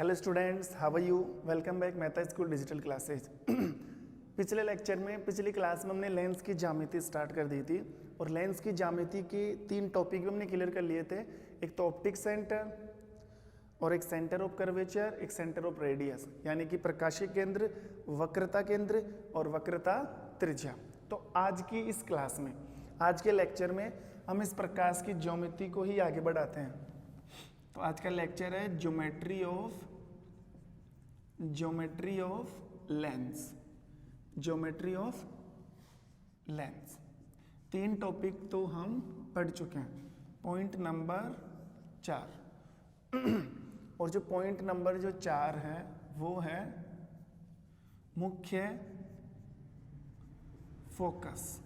Hello students, how are you? Welcome back Mehta school digital classes. पिछले lecture में, पिछली class में हमने लेंस की ज्यामिति स्टार्ट कर दी थी और लेंस की ज्यामिति के 3 टॉपिक भी हमने क्लियर कर लिए थे। एक तो ऑप्टिक सेंटर और एक सेंटर ऑफ कर्वेचर, एक सेंटर ऑफ रेडियस, यानी कि प्रकाशीय केंद्र, वक्रता केंद्र और वक्रता त्रिज्या। तो आज की इस क्लास में, आज के लेक्चर में हम इस प्रकाश की ज्योमेट्री को ही आगे बढ़ाते हैं। तो आज का लेक्चर है geometry of lens. Geometry of lens 3 topic तो हम पढ़ चुके हैं। पॉइंट नंबर 4 और जो पॉइंट नंबर जो 4 है वो है मुख्य फोकस,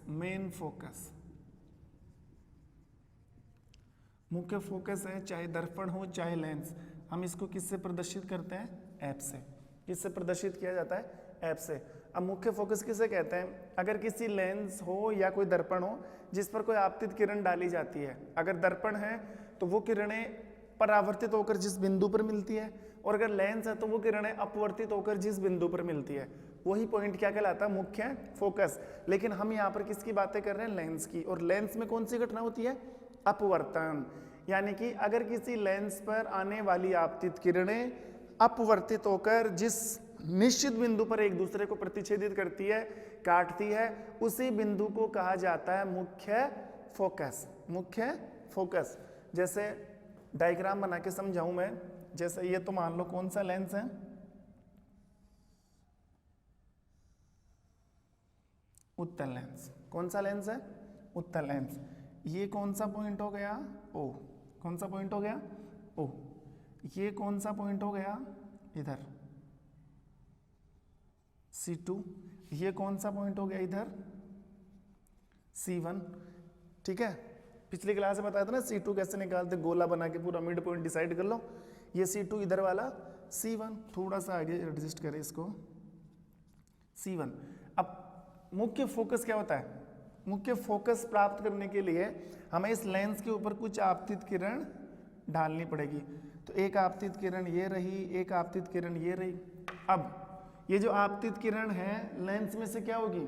मेन फोकस। मुख्य फोकस है, चाहे दर्पण हो चाहे लेंस। हम इसको किससे प्रदर्शित करते हैं? ऐप से। किससे प्रदर्शित किया जाता है? ऐप से। अब मुख्य फोकस किसे कहते हैं? अगर किसी लेंस हो या कोई दर्पण हो जिस पर कोई आपतित किरण डाली जाती है। अगर दर्पण है तो वो किरणें परावर्तित होकर जिस बिंदु पर मिलती है, और अगर लेंस है तो वो किरणें अपवर्तित होकर जिस बिंदु पर मिलती है। वही पॉइंट क्या कहलाता है? मुख्य फोकस। लेकिन हम यहाँ पर किसकी बातें कर रहे हैं? लेंस की। और लेंस में कौन सी घटना होती है? अपवर्तन। यानी कि अगर किसी लेंस पर आने वाली आपतित किरणें अपवर्तित होकर जिस निश्चित बिंदु पर एक दूसरे को प्रतिच्छेदित करती है, काटती है, उसी बिंदु को कहा जाता है मुख्य फोकस। मुख्य फोकस। जैसे डायग्राम बना के समझाऊं मैं। जैसे ये तो मान लो कौन सा लेंस है? उत्तल लेंस। कौन सा लेंस है? उत्तल लेंस। ये कौन सा पॉइंट हो गया? ओ। कौन सा पॉइंट हो गया? ओ। ये कौन सा पॉइंट हो गया? इधर C2। ये कौन सा पॉइंट हो गया? इधर C1। ठीक है, पिछली क्लास में बताया था ना C2 कैसे निकालते, गोला बना के पूरा मिड पॉइंट डिसाइड कर लो। ये C2 इधर वाला C1, थोड़ा सा आगे एडजस्ट करें इसको, C1। अब मुख्य फोकस क्या होता है? मुख्य फोकस प्राप्त करने के लिए हमें इस लेंस के ऊपर कुछ आपतित किरण डालनी पड़ेगी। तो एक आपतित किरण ये रही, एक आपतित किरण ये रही। अब ये जो आपतित किरण है लेंस में से क्या होगी?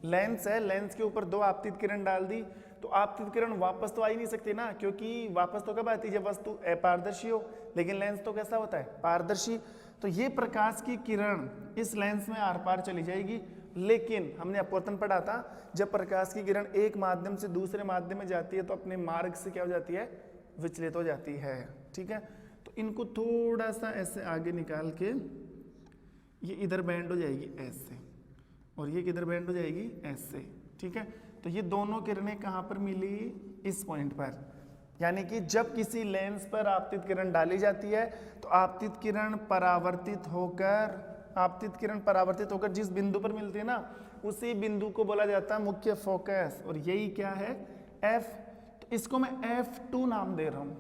लेंस है, लेंस के ऊपर 2 आपतित किरण डाल दी तो आपतित किरण वापस तो आ ही नहीं सकती ना, क्योंकि वापस तो कब आती है? जब वस्तु अपारदर्शी हो। लेकिन लेंस तो कैसा होता है? पारदर्शी। तो ये प्रकाश की किरण इस लेंस में आर पार चली जाएगी। लेकिन हमने अपवर्तन पढ़ा था, जब प्रकाश की किरण एक माध्यम से दूसरे माध्यम में जाती है तो अपने मार्ग से क्या हो जाती है? विचलित हो जाती है। ठीक है, तो इनको थोड़ा सा ऐसे आगे निकाल के ये इधर बैंड हो जाएगी ऐसे, और ये किधर बैंड हो जाएगी? ऐसे। ठीक है, तो ये दोनों किरणें कहाँ पर मिली? इस पॉइंट पर। यानी कि जब किसी लेंस पर आपतित किरण डाली जाती है तो आपतित किरण परावर्तित होकर जिस बिंदु पर मिलती है ना, उसी बिंदु को बोला जाता है मुख्य फोकस। और यही क्या है? F। तो इसको मैं F2 नाम दे रहा हूं।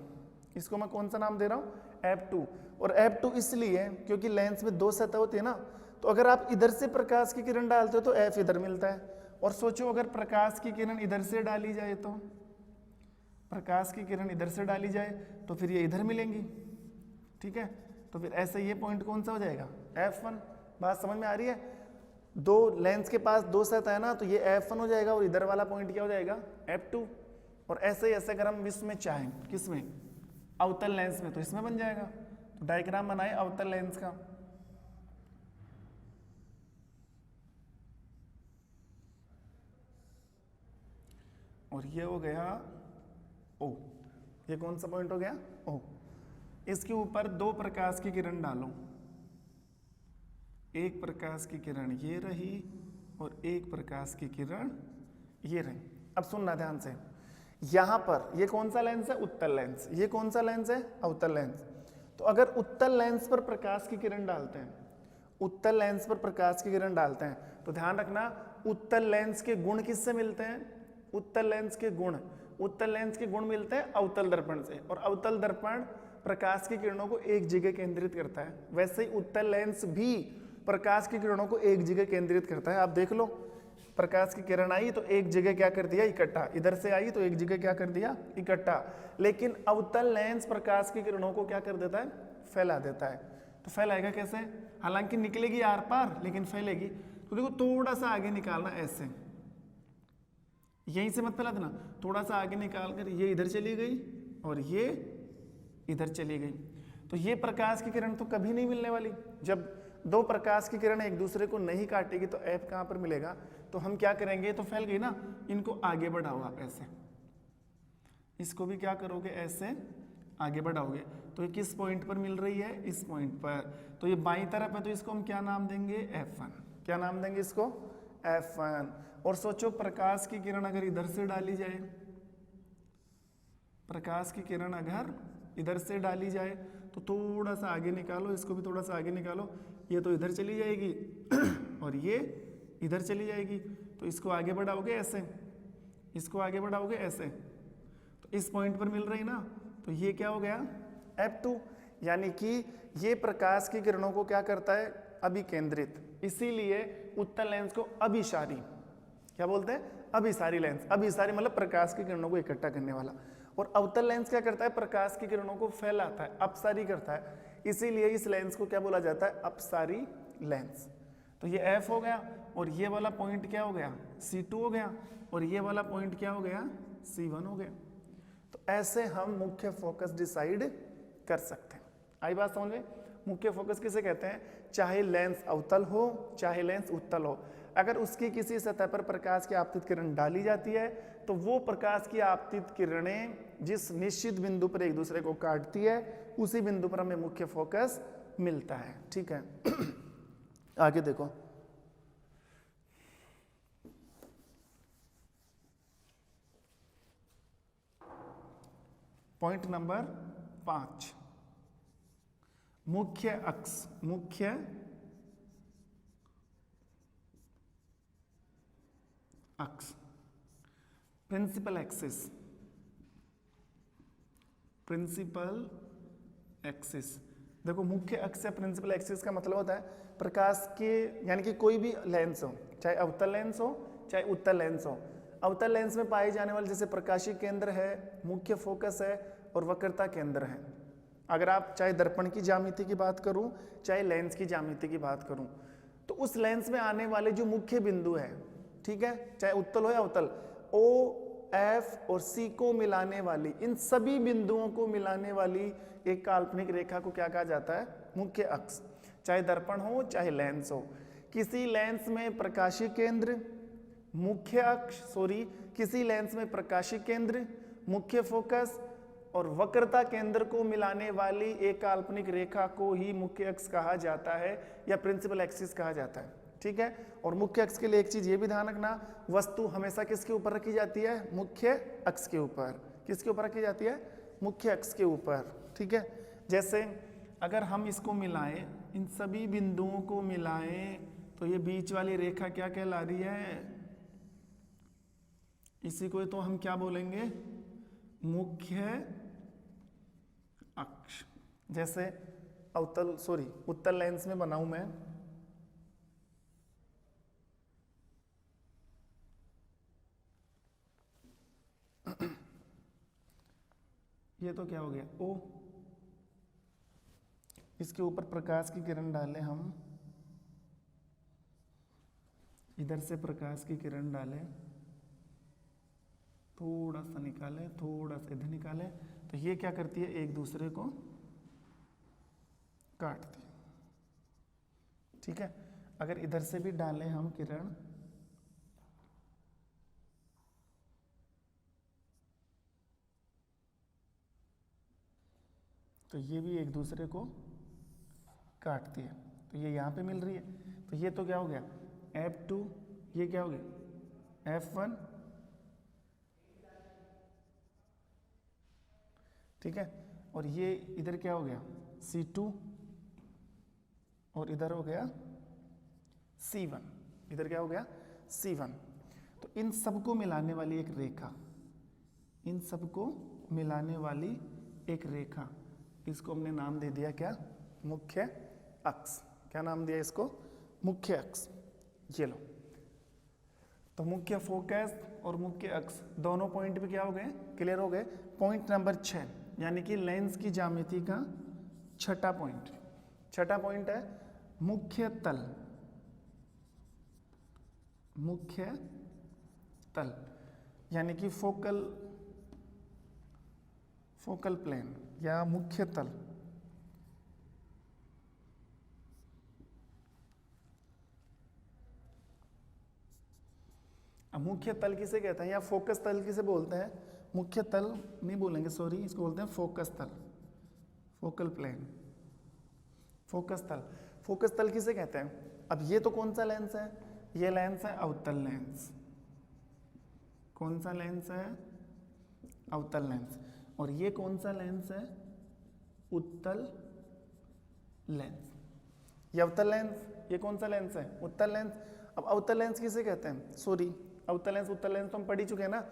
इसको मैं कौन सा नाम दे रहा हूं? F2। और F2 इसलिए क्योंकि लेंस में 2 सतह होती है ना, तो अगर आप इधर से प्रकाश की किरण डालते हो तो F इधर मिलता है। और सोचो अगर प्रकाश की किरण इधर से डाली जाए तो, प्रकाश की किरण इधर से डाली जाए तो फिर ये इधर मिलेंगी। ठीक है, तो फिर ऐसे ये पॉइंट कौन सा हो जाएगा? F1। बात समझ में आ रही है? 2 लेंस के पास 2 सतह है ना, तो ये F1 हो जाएगा और इधर वाला पॉइंट क्या हो जाएगा? F2। और ऐसे ही ऐसे अगर हम इसमें चाहें, किसमें? अवतल लेंस में, तो इसमें बन जाएगा। तो डायग्राम बनाए अवतल लेंस का। और ये हो गया O। ये कौन सा पॉइंट हो गया? O। इसके ऊपर 2 प्रकाश की किरण डालो। एक प्रकाश की किरण ये रही और एक प्रकाश की किरण ये रही। अब सुनना ध्यान से, यहां पर ये कौन सा लेंस है? उत्तल लेंस। ये कौन सा लेंस है? अवतल लेंस। तो अगर उत्तल लेंस पर प्रकाश की किरण डालते हैं, उत्तल लेंस पर प्रकाश की किरण डालते हैं, तो ध्यान रखना उत्तल लेंस के गुण किससे मिलते हैं? उत्तल लेंस के गुण मिलते हैं अवतल दर्पण से। और अवतल दर्पण प्रकाश की किरणों को एक जगह केंद्रित करता है। वैसे ही उत्तल लेंस भी प्रकाश की किरणों को एक जगह केंद्रित करता है। आप देख लो, प्रकाश की किरण आई तो एक जगह क्या कर दिया, इकट्ठा, इधर से आई तो एक जगह क्या कर दिया, इकट्ठा। लेकिन अवतल लेंस प्रकाश की किरणों को क्या कर देता है, फैला देता है। तो फैलाएगा कैसे, हालांकि निकलेगी आर पार लेकिन फैलेगी। तो देखो थोड़ा सा आगे निकालना ऐसे, यहीं से मत फैला देना, थोड़ा सा आगे निकाल कर ये इधर चली गई और ये इधर चली गई। तो ये प्रकाश की किरण तो कभी नहीं मिलने वाली। जब दो प्रकाश की किरण एक दूसरे को नहीं काटेगी तो एफ कहाँ पर मिलेगा। तो हम क्या करेंगे, तो फैल गई ना, इनको आगे बढ़ाओ आप ऐसे, इसको भी क्या करोगे ऐसे आगे बढ़ाओगे। तो ये किस पॉइंट पर मिल रही है, इस पॉइंट पर। तो ये बाईं तरफ है तो इसको हम क्या नाम देंगे, F1। क्या नाम देंगे इसको, F1। और सोचो प्रकाश की किरण अगर इधर से डाली जाए, प्रकाश की किरण अगर इधर से डाली जाए तो थोड़ा सा आगे निकालो, इसको भी थोड़ा सा आगे निकालो, ये तो इधर चली जाएगी और ये इधर चली जाएगी। तो इसको आगे बढ़ाओगे ऐसे, इसको आगे बढ़ाओगे ऐसे, तो इस पॉइंट पर मिल रही ना। तो ये क्या हो गया, F2। यानी कि ये प्रकाश की किरणों को क्या करता है, अभिकेंद्रित। इसीलिए उत्तल लेंस को अभिसारी क्या बोलते हैं, अभिसारी लेंस। अभिसारी मतलब प्रकाश की किरणों को इकट्ठा करने वाला। और अवतल लेंस क्या करता है, प्रकाश की किरणों को फैलाता है, अपसारी करता है। इसीलिए इस लेंस को क्या बोला जाता है, अपसारी लेंस। तो ये F हो गया और ये वाला पॉइंट क्या हो गया, C2 हो गया, और ये वाला पॉइंट क्या हो गया, C1 हो गया। तो ऐसे हम मुख्य फोकस डिसाइड कर सकते हैं। आई बात समझ में। मुख्य फोकस किसे कहते हैं, चाहे लेंस अवतल हो चाहे लेंस उत्तल हो, अगर उसकी किसी सतह पर प्रकाश की आपतित किरण डाली जाती है तो वो प्रकाश की आपतित किरणें जिस निश्चित बिंदु पर एक दूसरे को काटती है उसी बिंदु पर हमें मुख्य फोकस मिलता है। ठीक है आगे देखो, पॉइंट नंबर 5, मुख्य अक्ष। मुख्य अक्ष, प्रिंसिपल एक्सिस। प्रिंसिपल एक्सिस, देखो मुख्य अक्ष या प्रिंसिपल एक्सिस का मतलब होता है प्रकाश के, यानी कि कोई भी लेंस हो, चाहे अवतल लेंस हो चाहे उत्तल लेंस हो। अवतल लेंस में पाए जाने वाले जैसे प्रकाशीय केंद्र है, मुख्य फोकस है और वक्रता केंद्र है। अगर आप चाहे दर्पण की ज्यामिति की बात करूं चाहे लेंस की ज्यामिति की बात करूं, तो उस लेंस में आने वाले जो मुख्य बिंदु है, ठीक है, चाहे उत्तल हो या अवतल, O, F और C को मिलाने वाली, इन सभी बिंदुओं को मिलाने वाली एक काल्पनिक रेखा को क्या कहा जाता है, मुख्य अक्ष। चाहे दर्पण हो चाहे लेंस हो, किसी लेंस में प्रकाशीय केंद्र, मुख्य अक्ष, किसी लेंस में प्रकाशीय केंद्र, मुख्य फोकस और वक्रता केंद्र को मिलाने वाली एक काल्पनिक रेखा को ही मुख्य अक्ष कहा जाता है या प्रिंसिपल एक्सिस कहा जाता है। ठीक है, और मुख्य अक्ष के लिए एक चीज ये भी ध्यान रखना, वस्तु हमेशा किसके ऊपर रखी जाती है, मुख्य अक्ष के ऊपर। किसके ऊपर रखी जाती है, मुख्य अक्ष के ऊपर। ठीक है, जैसे अगर हम इसको मिलाएं, इन सभी बिंदुओं को मिलाएं, तो ये बीच वाली रेखा क्या कहला रही है, इसी को तो हम क्या बोलेंगे, मुख्य अक्ष। जैसे उत्तल लेंस में बनाऊं मैं, ये तो क्या हो गया O, इसके ऊपर प्रकाश की किरण डालें हम, इधर से प्रकाश की किरण डालें, थोड़ा सा निकालें, थोड़ा सा इधर निकालें, तो ये क्या करती है, एक दूसरे को काटती है। ठीक है, अगर इधर से भी डालें हम किरण, तो ये भी एक दूसरे को काटती है। तो ये यहाँ पे मिल रही है, तो ये तो क्या हो गया F2, ये क्या हो गया F1। ठीक है, और ये इधर क्या हो गया C2 और इधर हो गया C1। इधर क्या हो गया C1। तो इन सबको मिलाने वाली एक रेखा, इन सबको मिलाने वाली एक रेखा, इसको हमने नाम दे दिया क्या, मुख्य अक्ष। क्या नाम दिया इसको, मुख्य अक्ष। ये लो, तो मुख्य फोकस और मुख्य अक्ष दोनों पॉइंट पे क्या हो गए, क्लियर हो गए। पॉइंट नंबर 6 यानी कि लेंस की ज्यामिति का छठा पॉइंट है मुख्य तल। मुख्य तल यानी कि फोकल प्लेन या मुख्य तल। मुख्य तल किसे कहते हैं या फोकस तल किसे बोलते हैं? मुख्य तल नहीं बोलेंगे, सॉरी, इसको बोलते हैं फोकस तल, फोकल प्लेन, फोकस तल। फोकस तल किसे कहते हैं? अब ये तो कौन सा लेंस है? ये लेंस है अवतल लेंस। कौन सा लेंस है? अवतल लेंस। और ये कौन सा लेंस है? उत्तल लेंस। ये अवतल लेंस, ये कौन सा लेंस है? उत्तल लेंस। अब अवतल लेंस किसे कहते हैं? सॉरी, अवतल लेंस उत्तल लेंस तो हम पढ़ ही चुके हैं ना।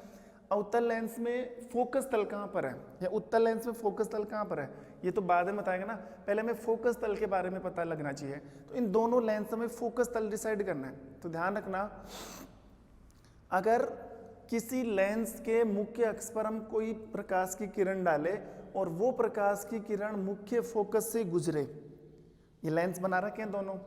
अवतल लेंस में फोकस तल कहाँ पर है या उत्तल लेंस में फोकस तल कहाँ पर है, ये तो बाद में बताएगा ना, पहले हमें फोकस तल के बारे में पता लगना चाहिए। तो इन दोनों लेंस में फोकस तल डिसाइड करना है। तो ध्यान रखना, अगर किसी लेंस के मुख्य अक्ष पर हम कोई प्रकाश की किरण डाले और वो प्रकाश की किरण मुख्य फोकस से गुजरे, ये लेंस बना रखे हैं दोनों,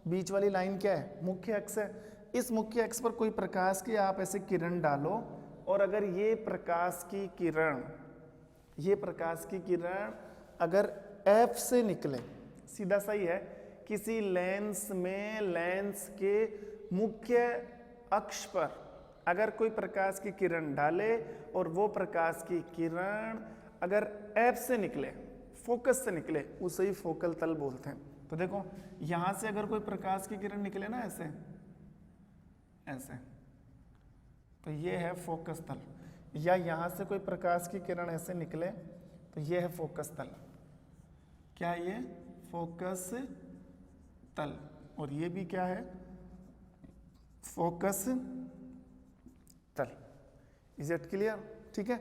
बीच वाली लाइन क्या है? मुख्य अक्ष है। इस मुख्य अक्ष पर कोई प्रकाश की आप ऐसे किरण डालो और अगर ये प्रकाश की किरण अगर F से निकले, सीधा सही है, किसी लेंस में लेंस के मुख्य अक्ष पर अगर कोई प्रकाश की किरण डाले और वो प्रकाश की किरण अगर F से निकले, फोकस से निकले, उसे ही फोकल तल बोलते हैं। तो देखो यहां से अगर कोई प्रकाश की किरण निकले ना ऐसे ऐसे, तो ये है फोकस तल। या यहां से कोई प्रकाश की किरण ऐसे निकले तो ये है फोकस तल। क्या ये? फोकस तल। और ये भी क्या है? फोकस तल। Is it clear? ठीक है,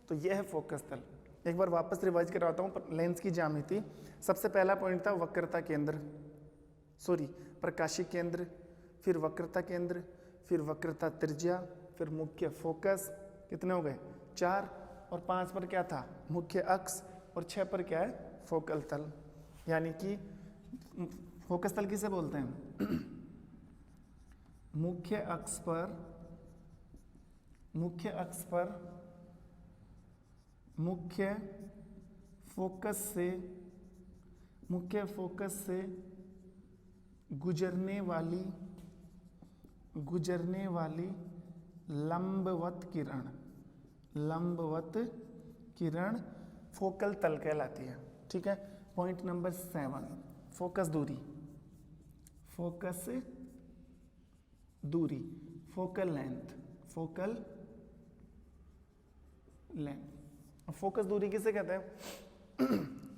तो ये है फोकस तल। एक बार वापस रिवाइज करवाता हूँ लेंस की ज्यामिति। सबसे पहला पॉइंट था वक्रता केंद्र, सॉरी प्रकाशी केंद्र, फिर वक्रता केंद्र, फिर वक्रता त्रिज्या, फिर मुख्य फोकस। कितने हो गए? 4। और 5 पर क्या था? मुख्य अक्ष। और 6 पर क्या है? फोकल तल। यानी कि फोकस तल किसे बोलते हैं? मुख्य अक्ष पर मुख्य फोकस से गुजरने वाली लंबवत किरण फोकल तल कहलाती है। ठीक है। पॉइंट नंबर 7, फोकस दूरी। Focal length. फोकस दूरी किसे कहते हैं?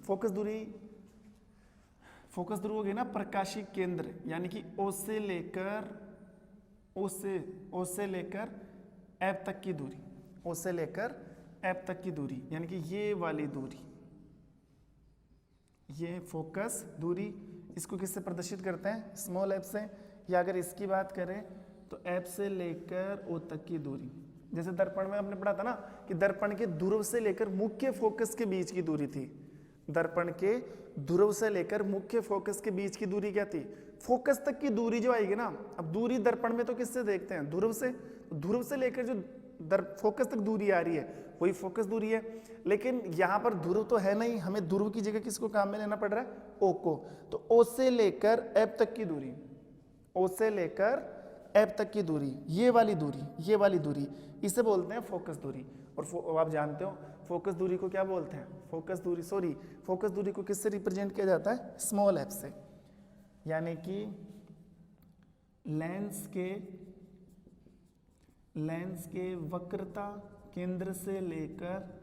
फोकस दूरी हो गई ना प्रकाशी केंद्र, यानी कि O से लेकर F तक की दूरी। O से लेकर F तक की दूरी यानी कि ये वाली दूरी, ये फोकस दूरी। इसको किससे प्रदर्शित करते हैं? स्मॉल f से। या अगर इसकी बात करें तो F से लेकर O तक की दूरी। जैसे दर्पण में हमने पढ़ा था ना कि दर्पण के ध्रुव से लेकर मुख्य फोकस के बीच की दूरी थी। दर्पण के ध्रुव से लेकर मुख्य फोकस के बीच की दूरी क्या थी? फोकस तक की दूरी जो आएगी ना, अब दूरी दर्पण में तो किससे देखते हैं? ध्रुव से। ध्रुव से लेकर जो फोकस तक दूरी आ रही है वही फोकस दूरी है। लेकिन यहाँ पर ध्रुव तो है नहीं, हमें ध्रुव की जगह किसको काम में लेना पड़ रहा है? O को। तो O से लेकर F तक की दूरी, O से लेकर F तक की दूरी, ये वाली दूरी, इसे बोलते हैं फोकस दूरी। और आप जानते हो फोकस दूरी को क्या बोलते हैं? फोकस दूरी को किससे रिप्रेजेंट किया जाता है? स्मॉल f से। यानी कि लेंस के वक्रता केंद्र से लेकर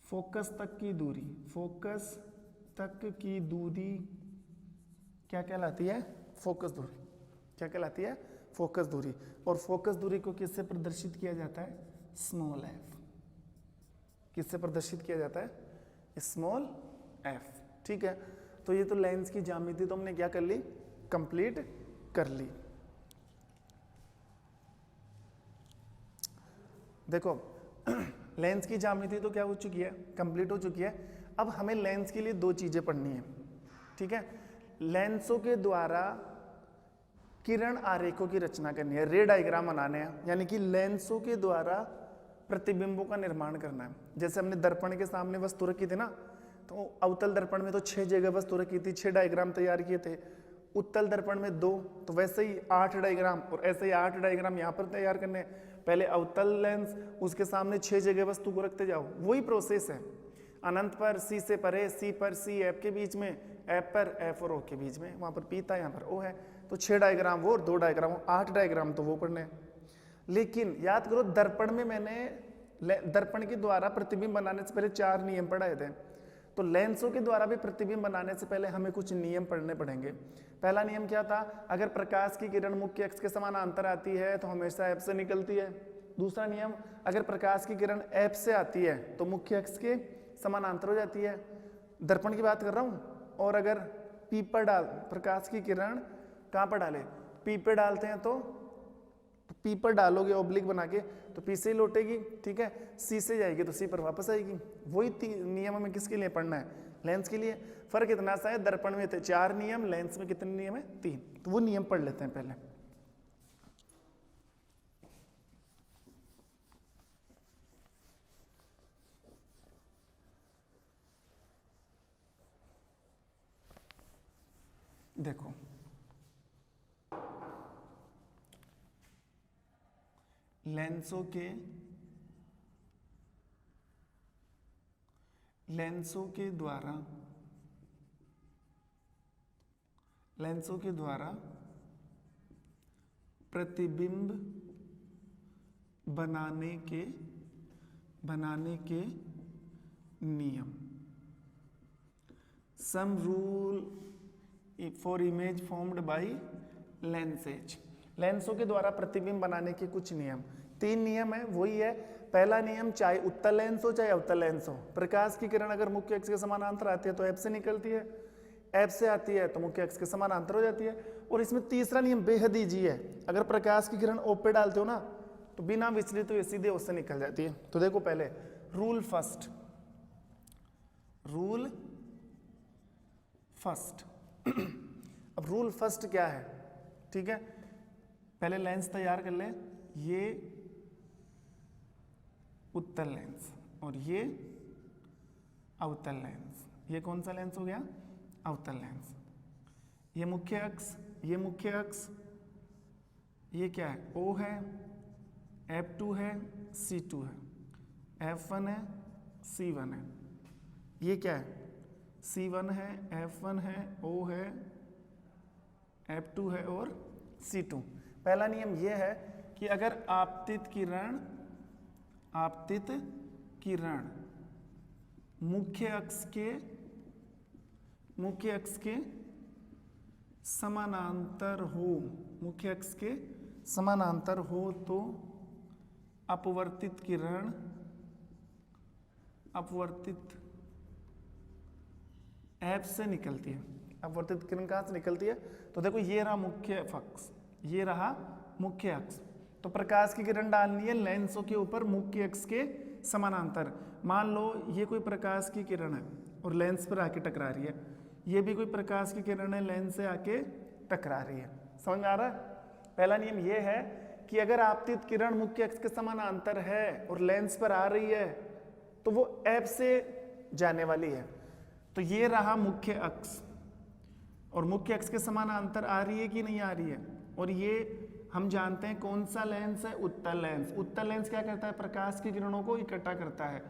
फोकस तक की दूरी क्या कहलाती है? फोकस दूरी। क्या कहलाती है? फोकस दूरी। और फोकस दूरी को किससे प्रदर्शित किया जाता है? Small f। किससे प्रदर्शित किया जाता है? Small F. ठीक है, तो ये तो लेंस की ज्यामिति तो हमने क्या कर ली, कंप्लीट कर ली। देखो लेंस की ज्यामिति तो क्या हो चुकी है, कंप्लीट हो चुकी है। अब हमें लेंस के लिए दो चीजें पढ़नी है। ठीक है, लेंसों के द्वारा किरण आरेखों की रचना करनी है, रे डायग्राम बनाने हैं, यानी कि लेंसों के द्वारा प्रतिबिंबों का निर्माण करना है। जैसे हमने दर्पण के सामने वस्तु रखी थी ना, तो अवतल दर्पण में तो 6 जगह वस्तु रखी थी, 6 डायग्राम तैयार किए थे। उत्तल दर्पण में 2, तो वैसे ही 8 डायग्राम, और ऐसे ही 8 डायग्राम यहाँ पर तैयार करने। पहले अवतल लेंस, उसके सामने 6 जगह वस्तु को रखते जाओ, वही प्रोसेस है। अनंत पर सी से परे, सी पर सी, एफ के बीच में, एफ पर एफ और ओ के बीच में, वहां पर पी था, यहाँ पर ओ है, तो 6 डायग्राम वो और 2 डायग्राम, 8 डायग्राम तो वो पढ़ने। लेकिन याद करो, दर्पण में मैंने दर्पण के द्वारा प्रतिबिंब बनाने से पहले 4 नियम पढ़ाए थे। तो लेंसों के द्वारा भी प्रतिबिंब बनाने से पहले हमें कुछ नियम पढ़ने पड़ेंगे। पहला नियम क्या था, अगर प्रकाश की किरण मुख्य अक्ष के समानांतर आती है तो हमेशा एफ से निकलती है। दूसरा नियम, अगर प्रकाश की किरण एफ से आती है तो मुख्य अक्ष के समानांतर हो जाती है, दर्पण की बात कर रहा हूँ। और अगर पी पर प्रकाश की किरण कहाँ पर डाले, पी पे डालते हैं तो पी पर डालोगे ऑब्लिक बना के तो पी से ही लौटेगी। ठीक है, सी से जाएगी तो सी पर वापस आएगी। वही नियम हमें किसके लिए पढ़ना है, लेंस के लिए। फर्क इतना सा है, दर्पण में थे 4 नियम, लेंस में कितने नियम है, 3। तो वो नियम पढ़ लेते हैं पहले। देखो लेंसों के द्वारा प्रतिबिंब बनाने के नियम, some rule for image formed by lenses. लेंसों के द्वारा प्रतिबिंब बनाने के कुछ नियम, 3 नियम है। वही है, पहला नियम, चाहे उत्तल लेंस हो चाहे अवतल लेंस हो, प्रकाश की किरण अगर मुख्य अक्ष के समानांतर आती है तो एफ से निकलती है, एफ से आती है तो मुख्य अक्ष के समानांतर हो जाती है। और इसमें तीसरा नियम बेहद ईजी है, अगर प्रकाश की किरण ओ पे डालते हो ना तो बिना विचलित हुए सीधे उससे निकल जाती है। तो देखो पहले रूल फर्स्ट अब रूल फर्स्ट क्या है, ठीक है, पहले लेंस तैयार कर ले। ये उत्तल लेंस और ये अवतल लेंस। ये कौन सा लेंस हो गया, अवतल लेंस। ये मुख्य अक्ष, ये मुख्य अक्ष, ये क्या है, O है, F2 है, C2 है, F1 है, C1 है। ये क्या है, C1 है, F1 है, O है, F2 है और C2। पहला नियम यह है कि अगर आपतित किरण मुख्य अक्ष के समानांतर हो, तो अपवर्तित किरण एफ से निकलती है। अपवर्तित किरण कहाँ से निकलती है, तो देखो ये रहा मुख्य अक्ष, ये रहा मुख्य अक्ष। तो प्रकाश की किरण डालनी है लेंसों के ऊपर मुख्य अक्ष के समानांतर। मान लो ये कोई प्रकाश की किरण है और लेंस पर आके टकरा रही है, ये भी कोई प्रकाश की किरण है, लेंस से आके टकरा रही है। समझ में आ रहा है? पहला नियम ये है कि अगर आपतित किरण मुख्य अक्ष के समानांतर है और लेंस पर आ रही है तो वो एफ से जाने वाली है। तो ये रहा मुख्य अक्ष, और मुख्य अक्ष के समानांतर आ रही है कि नहीं आ रही है। और ये हम जानते हैं कौन सा लेंस है, उत्तल लेंस। उत्तल लेंस क्या करता है, प्रकाश की किरणों को इकट्ठा करता है।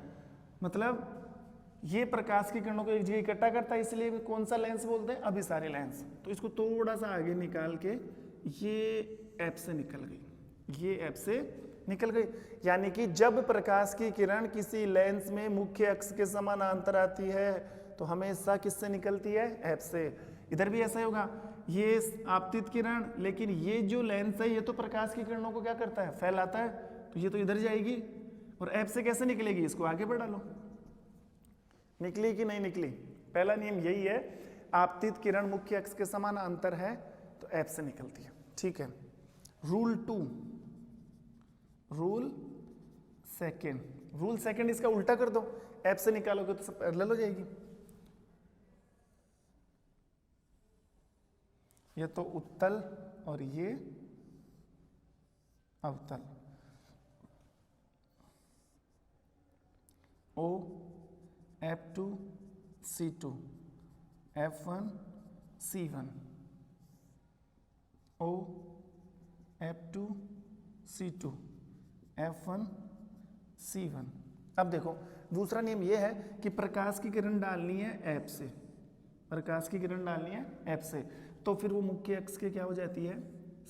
मतलब ये प्रकाश की किरणों को एक जगह इकट्ठा करता है, इसलिए कौन सा लेंस बोलते हैं, अभिसारी लेंस। तो इसको थोड़ा सा आगे निकाल के ये एफ से निकल गई, ये एफ से निकल गई। यानी कि जब प्रकाश की किरण किसी लेंस में मुख्य अक्ष के समानांतर आती है तो हमेशा किससे निकलती है, एफ से। इधर भी ऐसा ही होगा, ये आपतित किरण, लेकिन ये जो लेंस है ये तो प्रकाश की किरणों को क्या करता है, फैलाता है। तो ये तो इधर जाएगी और एफ से कैसे निकलेगी, इसको आगे बढ़ा लो। निकली कि नहीं निकली, पहला नियम यही है, आपतित किरण मुख्य अक्ष के समानांतर है तो एफ से निकलती है। ठीक है। रूल 2, रूल सेकंड इसका उल्टा कर दो, एफ से निकालोगे तो सब पैरेलल हो जाएगी। ये तो उत्तल और ये अवतल। O F2 C2 F1 C1 O F2 C2 F1 C1। अब देखो दूसरा नियम ये है कि प्रकाश की किरण डालनी है एफ से, प्रकाश की किरण डालनी है एफ से, तो फिर वो मुख्य अक्ष के क्या हो जाती है,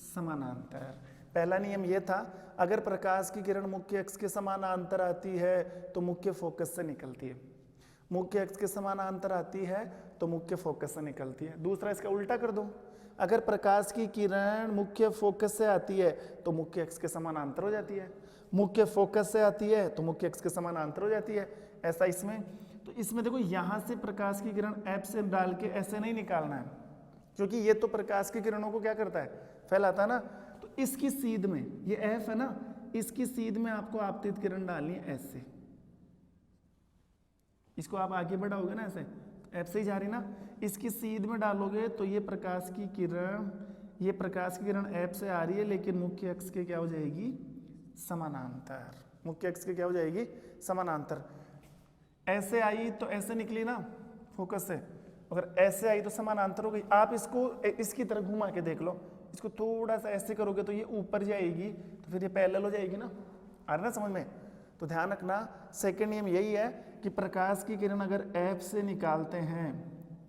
समानांतर। पहला नियम ये था, अगर प्रकाश की किरण मुख्य अक्ष के समानांतर आती है तो मुख्य फोकस से निकलती है, मुख्य अक्ष के समानांतर आती है तो मुख्य फोकस से निकलती है। दूसरा इसका उल्टा कर दो, अगर प्रकाश की किरण मुख्य फोकस से आती है तो मुख्य अक्ष के समानांतर हो जाती है, मुख्य फोकस से आती है तो मुख्य अक्ष के समानांतर हो जाती है। ऐसा इसमें, तो इसमें देखो यहाँ से प्रकाश की किरण एफ से डाल के ऐसे नहीं निकालना है, क्योंकि ये तो प्रकाश की किरणों को क्या करता है, फैलाता है ना। तो इसकी सीध में, ये एफ है ना, इसकी सीध में आपको आपतित किरण डालनी है ऐसे, इसको आप आगे बढ़ाओगे ना ऐसे, एफ से ही जा रही ना, इसकी सीध में डालोगे तो ये प्रकाश की किरण, ये प्रकाश की किरण एफ से आ रही है लेकिन मुख्य अक्ष के क्या हो जाएगी, समानांतर, मुख्य अक्ष के क्या हो जाएगी, समानांतर। ऐसे आई तो ऐसे निकली ना फोकस से, अगर ऐसे आई तो समानांतर हो गई। आप इसको इसकी तरह घुमा के देख लो, इसको थोड़ा सा ऐसे करोगे तो ये ऊपर जाएगी, तो फिर ये पैरेलल हो जाएगी ना, आ रहा ना समझ में। तो ध्यान रखना, सेकंड नियम यही है कि प्रकाश की किरण अगर एफ से निकालते हैं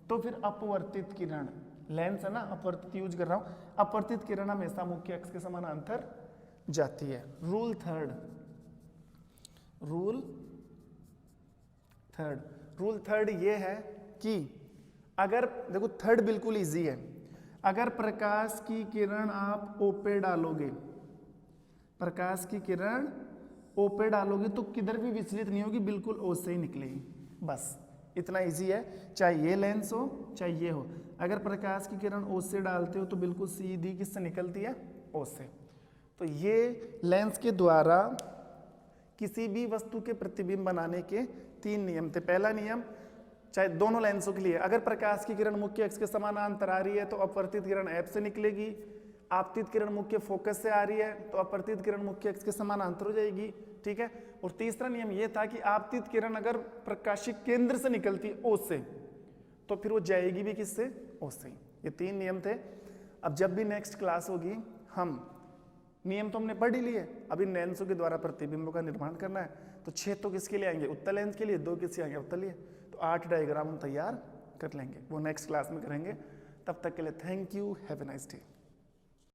तो फिर अपवर्तित किरण, लेंस है ना, अपवर्तित यूज कर रहा हूं, अपवर्तित किरण हमेशा मुख्य अक्ष के समानांतर जाती है। रूल थर्ड ये है कि अगर देखो, थर्ड बिल्कुल इजी है, अगर प्रकाश की किरण आप ओ पे डालोगे, प्रकाश की किरण ओ पे डालोगे तो किधर भी विचलित नहीं होगी, बिल्कुल ओ से ही निकलेगी, बस इतना इजी है। चाहे ये लेंस हो चाहे ये हो, अगर प्रकाश की किरण ओ से डालते हो तो बिल्कुल सीधी किससे निकलती है, ओ से। तो ये लेंस के द्वारा किसी भी वस्तु के प्रतिबिंब बनाने के 3 नियम थे। पहला नियम, चाहे दोनों लेंसों के लिए, अगर प्रकाश की किरण मुख्य अक्ष के समानांतर आ रही है तो अपवर्तित किरण एफ से निकलेगी, आपतित किरण मुख्य फोकस से आ रही है तो अपवर्तित किरण मुख्य अक्ष के समानांतर हो जाएगी। ठीक है। और तीसरा नियम यह था कि आपतित किरण अगर प्रकाशिक केंद्र से निकलती है ओ से, तो फिर वो जाएगी भी किससे, ओ से। ये 3 नियम थे। अब जब भी नेक्स्ट क्लास होगी, हम नियम तो हमने पढ़ ही लिए, अभी लेंसों के द्वारा प्रतिबिंबों का निर्माण करना है। तो 6 तो किसके लिए आएंगे, उत्तल लेंस के लिए, 2 किसके आएंगे, अवतल लिए। तो 8 डायग्राम हम तैयार कर लेंगे, वो नेक्स्ट क्लास में करेंगे। तब तक के लिए thank you, have a nice day.